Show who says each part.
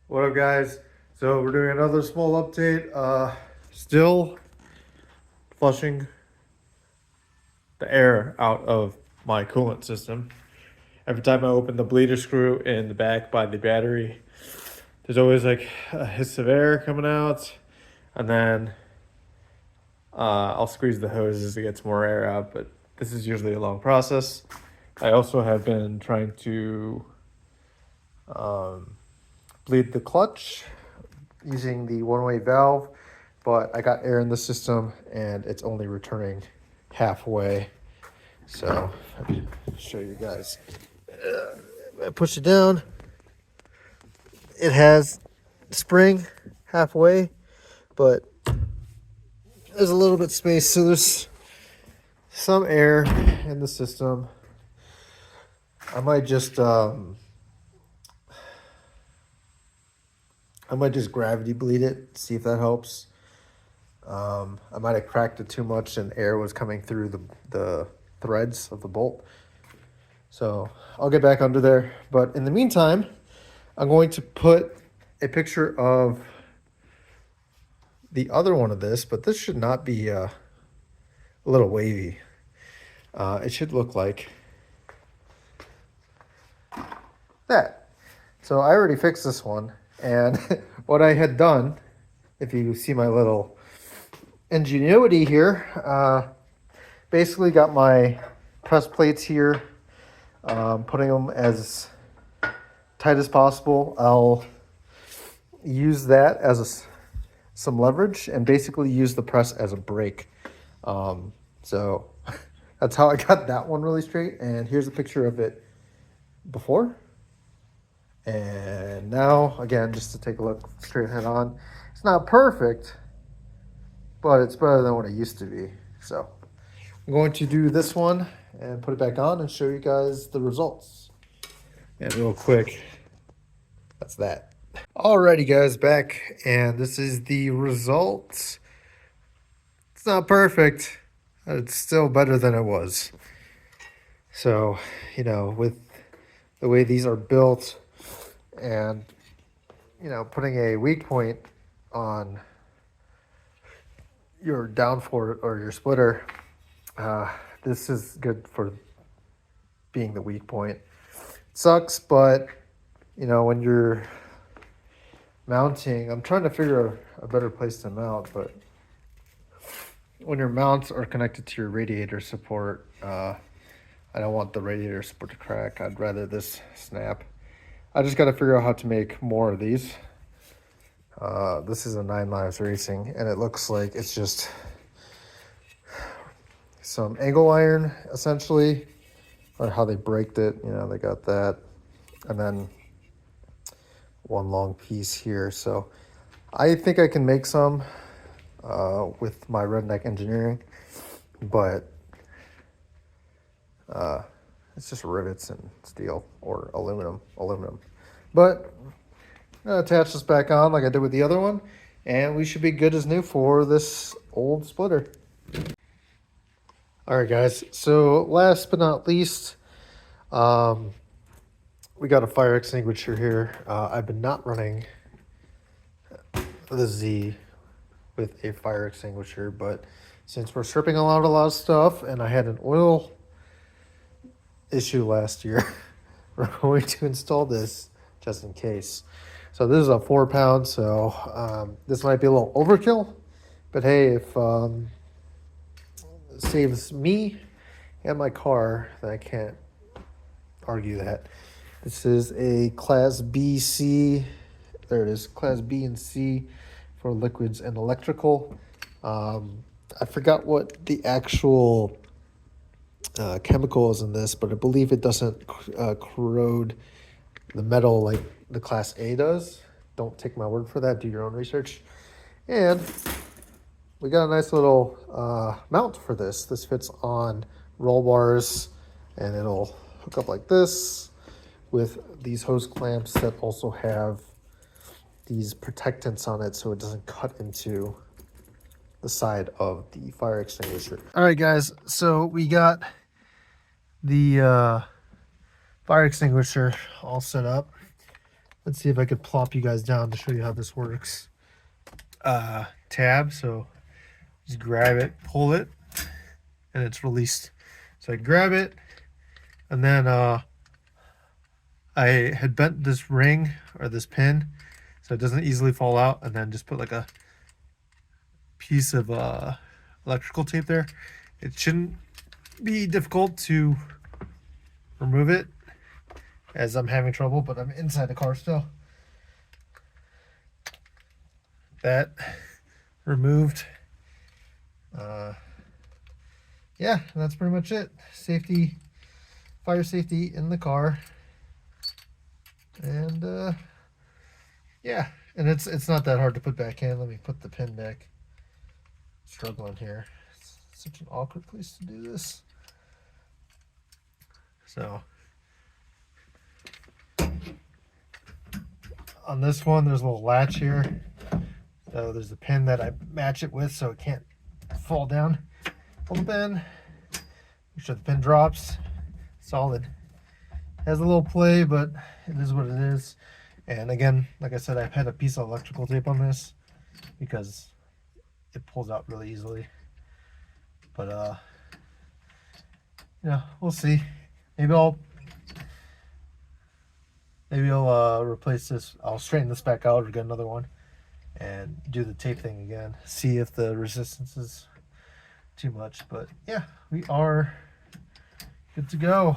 Speaker 1: What up, guys? So we're doing another small update. Still flushing the air out of my coolant system. Every time I open the bleeder screw in the back by the battery, there's always like a hiss of air coming out, and then I'll squeeze the hoses to get some more air out, but this is usually a long process. I also have been trying to bleed the clutch using the one-way valve, but I got air in the system and it's only returning halfway. So I'll show you guys. I push it down. It has spring halfway, but there's a little bit space, so there's some air in the system. I might just gravity bleed it, see if that helps. I might have cracked it too much and air was coming through the threads of the bolt. So I'll get back under there. But in the meantime, I'm going to put a picture of the other one of this, but this should not be a little wavy. It should look like that. So I already fixed this one. And what I had done, if you see my little ingenuity here, basically got my press plates here, putting them as tight as possible. I'll use that as some leverage and basically use the press as a brake. So that's how I got that one really straight. And here's a picture of it before. And now, again, just to take a look straight head on. It's not perfect, but it's better than what it used to be. So I'm going to do this one and put it back on and show you guys the results. And real quick, that's that. Alrighty, guys, back, and this is the results. It's not perfect, but it's still better than it was. So, you know, with the way these are built and, you know, putting a weak point on your downforce or your splitter, this is good for being the weak point. It sucks, but, you know, when you're mounting, I'm trying to figure a better place to mount, but when your mounts are connected to your radiator support, I don't want the radiator support to crack. I'd rather this snap. I just got to figure out how to make more of these. This is a 9 Lives Racing, and it looks like it's just some angle iron, essentially, or how they braked it. You know, they got that, and then one long piece here. So I think I can make some with my Redneck Engineering, but it's just rivets and steel or aluminum. But I'm gonna attach this back on like I did with the other one, and we should be good as new for this old splitter. All right, guys, so last but not least, we got a fire extinguisher here. I've been not running the Z with a fire extinguisher, but since we're stripping out a lot of stuff and I had an oil issue last year, we're going to install this just in case. So this is a 4-pound, so this might be a little overkill, but hey, if it saves me and my car, then I can't argue that. This is a Class B, C. There it is, Class B and C for liquids and electrical. I forgot what the actual chemical is in this, but I believe it doesn't corrode the metal like the Class A does. Don't take my word for that. Do your own research. And we got a nice little mount for this. This fits on roll bars, and it'll hook up like this with these hose clamps that also have these protectants on it so it doesn't cut into the side of the fire extinguisher. All right, guys, so we got the fire extinguisher all set up. let's see if I could plop you guys down to show you how this works. Tab, so just grab it, pull it, and it's released. So I grab it, and then I had bent this ring or this pin so it doesn't easily fall out, and then just put like a piece of electrical tape there. It shouldn't be difficult to remove it, as I'm having trouble, but I'm inside the car still. That removed. Yeah, that's pretty much it. Safety, fire safety in the car. And yeah, and it's not that hard to put back in. Let me put the pin back. Struggling here. It's such an awkward place to do this. So on this one, there's a little latch here. So there's a pin that I match it with so it can't fall down. Pull the pin. Make sure the pin drops. Solid. Has a little play, but it is what it is. And again, like I said, I've had a piece of electrical tape on this because it pulls out really easily. But yeah, we'll see. Maybe I'll replace this. I'll straighten this back out or get another one and do the tape thing again. See if the resistance is too much. But yeah, we are good to go.